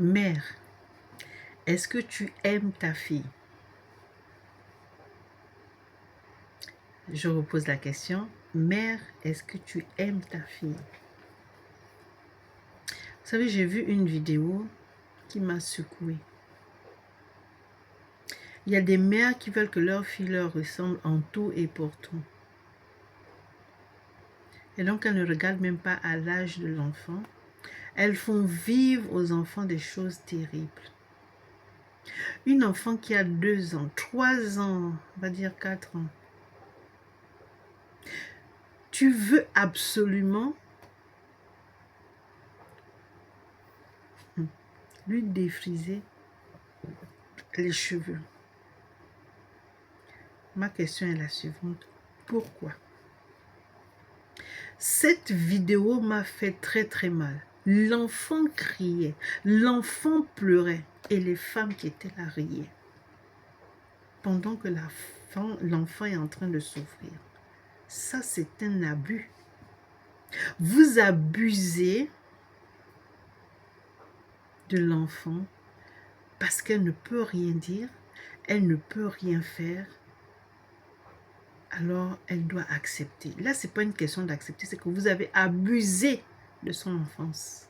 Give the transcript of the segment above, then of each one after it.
Mère, est-ce que tu aimes ta fille? Je repose la question. Mère, est-ce que tu aimes ta fille? Vous savez, j'ai vu une vidéo qui m'a secouée. Il y a des mères qui veulent que leur fille leur ressemble en tout et pour tout. Et donc, elles ne regardent même pas à l'âge de l'enfant. Elles font vivre aux enfants des choses terribles. Une enfant qui a 2 ans, 3 ans, on va dire 4 ans. Tu veux absolument lui défriser les cheveux. Ma question est la suivante. Pourquoi? Cette vidéo m'a fait très mal. L'enfant criait, l'enfant pleurait et les femmes qui étaient là riaient. Pendant que l'enfant est en train de souffrir. Ça, c'est un abus. Vous abusez de l'enfant parce qu'elle ne peut rien dire, elle ne peut rien faire. Alors, elle doit accepter. Là, ce n'est pas une question d'accepter, c'est que vous avez abusé de son enfance.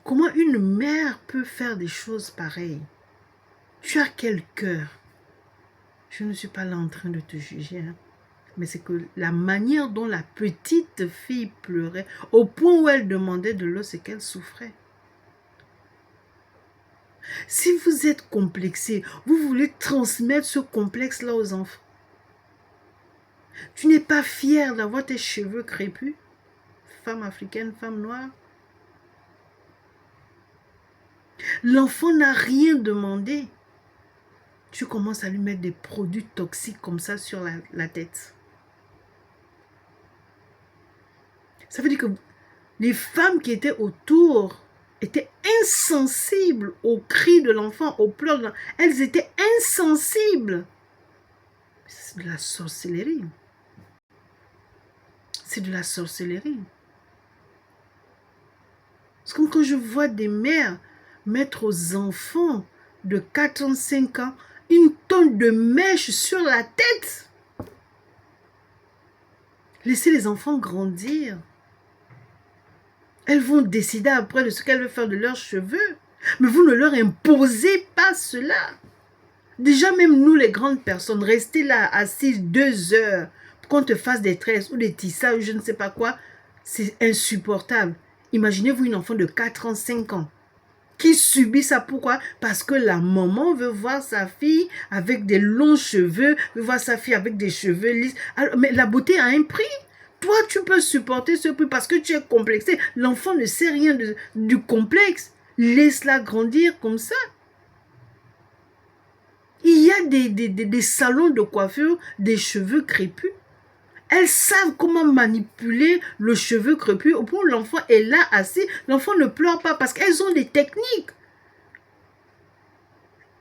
Comment une mère peut faire des choses pareilles? Tu as quel cœur? Je ne suis pas là en train de te juger, hein. Mais c'est que la manière dont la petite fille pleurait, au point où elle demandait de l'eau, c'est qu'elle souffrait. Si vous êtes complexé, vous voulez transmettre ce complexe-là aux enfants. Tu n'es pas fière d'avoir tes cheveux crépus, femme africaine, femme noire. L'enfant n'a rien demandé. Tu commences à lui mettre des produits toxiques comme ça sur la tête. Ça veut dire que les femmes qui étaient autour étaient insensibles aux cris de l'enfant, aux pleurs de l'enfant. Elles étaient insensibles. C'est de la sorcellerie. C'est de la sorcellerie. C'est comme quand je vois des mères mettre aux enfants de 4 ans, 5 ans, une tonne de mèche sur la tête. Laissez les enfants grandir. Elles vont décider après de ce qu'elles veulent faire de leurs cheveux. Mais vous ne leur imposez pas cela. Déjà, même nous, les grandes personnes, rester là assises 2 heures pour qu'on te fasse des tresses ou des tissages ou je ne sais pas quoi, c'est insupportable. Imaginez-vous une enfant de 4 ans, 5 ans qui subit ça. Pourquoi? Parce que la maman veut voir sa fille avec des longs cheveux, veut voir sa fille avec des cheveux lisses. Alors, mais la beauté a un prix. Toi, tu peux supporter ce prix parce que tu es complexé. L'enfant ne sait rien du complexe. Laisse-la grandir comme ça. Il y a des salons de coiffure, des cheveux crépus. Elles savent comment manipuler le cheveu crépus. Au point où l'enfant est là assis, l'enfant ne pleure pas parce qu'elles ont des techniques.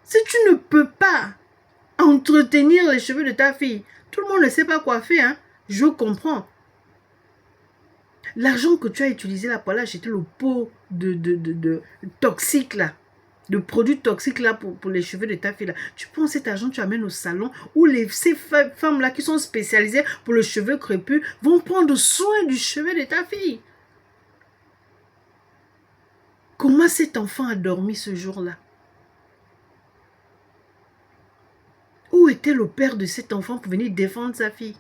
Si tu ne peux pas entretenir les cheveux de ta fille, tout le monde ne sait pas coiffer, hein? Je comprends. L'argent que tu as utilisé là pour aller acheter le pot de toxique là, de produits toxiques là pour les cheveux de ta fille là, tu prends cet argent, tu amènes au salon où ces femmes là qui sont spécialisées pour le cheveu crépus vont prendre soin du cheveu de ta fille. Comment cet enfant a dormi ce jour-là? Où était le père de cet enfant pour venir défendre sa fille?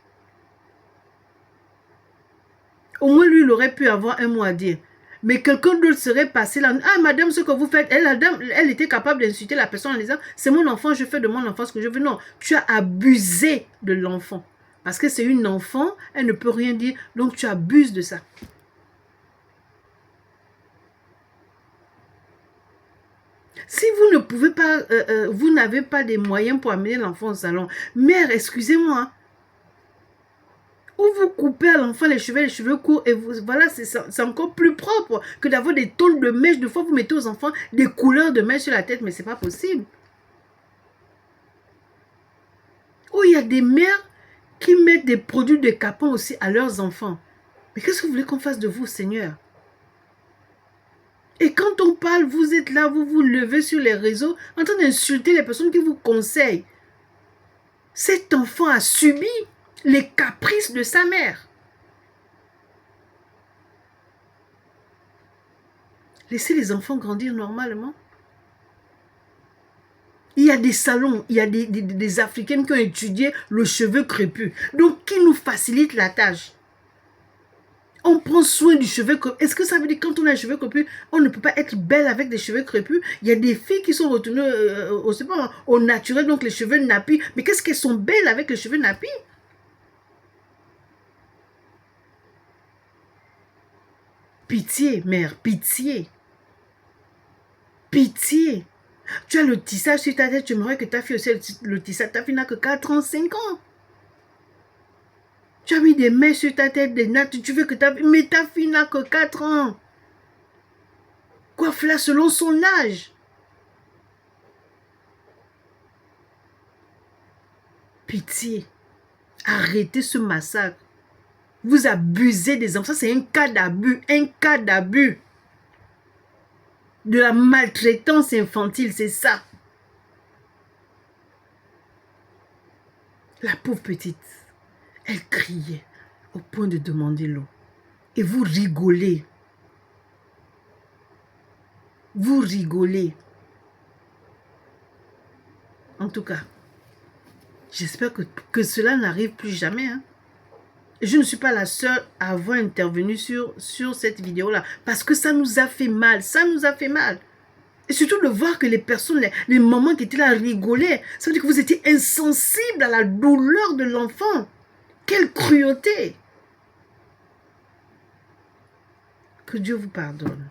Au moins, lui, il aurait pu avoir un mot à dire. Mais quelqu'un d'autre serait passé là. Ah, madame, ce que vous faites, elle était capable d'insulter la personne en disant, c'est mon enfant, je fais de mon enfant ce que je veux. Non, tu as abusé de l'enfant. Parce que c'est une enfant, elle ne peut rien dire, donc tu abuses de ça. Si vous ne pouvez pas, vous n'avez pas des moyens pour amener l'enfant au salon, mère, excusez-moi, ou vous coupez à l'enfant les cheveux courts, et vous, voilà, c'est encore plus propre que d'avoir des tôles de mèche. De fois, vous mettez aux enfants des couleurs de mèche sur la tête, mais c'est pas possible. Ou il y a des mères qui mettent des produits de capon aussi à leurs enfants. Mais qu'est-ce que vous voulez qu'on fasse de vous, Seigneur? Et quand on parle, vous êtes là, vous vous levez sur les réseaux en train d'insulter les personnes qui vous conseillent. Cet enfant a subi les caprices de sa mère. Laissez les enfants grandir normalement. Il y a des salons, il y a des Africaines qui ont étudié le cheveu crépus. Donc, qui nous facilite la tâche. On prend soin du cheveu crépus. Est-ce que ça veut dire que quand on a un cheveu crépus, on ne peut pas être belle avec des cheveux crépus? Il y a des filles qui sont retournées au naturel, donc les cheveux nappis. Mais qu'est-ce qu'elles sont belles avec les cheveux nappis? Pitié, mère, pitié. Pitié. Tu as le tissage sur ta tête, tu aimerais que ta fille aussi le tissage. Ta fille n'a que 4 ans, 5 ans. Tu as mis des mains sur ta tête, des nattes, tu veux que ta fille... Mais ta fille n'a que 4 ans. Coiffe-la selon son âge. Pitié. Arrêtez ce massacre. Vous abusez des enfants. C'est un cas d'abus. Un cas d'abus. De la maltraitance infantile, c'est ça. La pauvre petite, elle criait au point de demander l'eau. Et vous rigolez. Vous rigolez. En tout cas, j'espère que cela n'arrive plus jamais. Hein. Je ne suis pas la seule à avoir intervenu sur cette vidéo-là. Parce que ça nous a fait mal. Ça nous a fait mal. Et surtout de voir que les personnes, les mamans qui étaient là rigolaient. Ça veut dire que vous étiez insensibles à la douleur de l'enfant. Quelle cruauté. Que Dieu vous pardonne.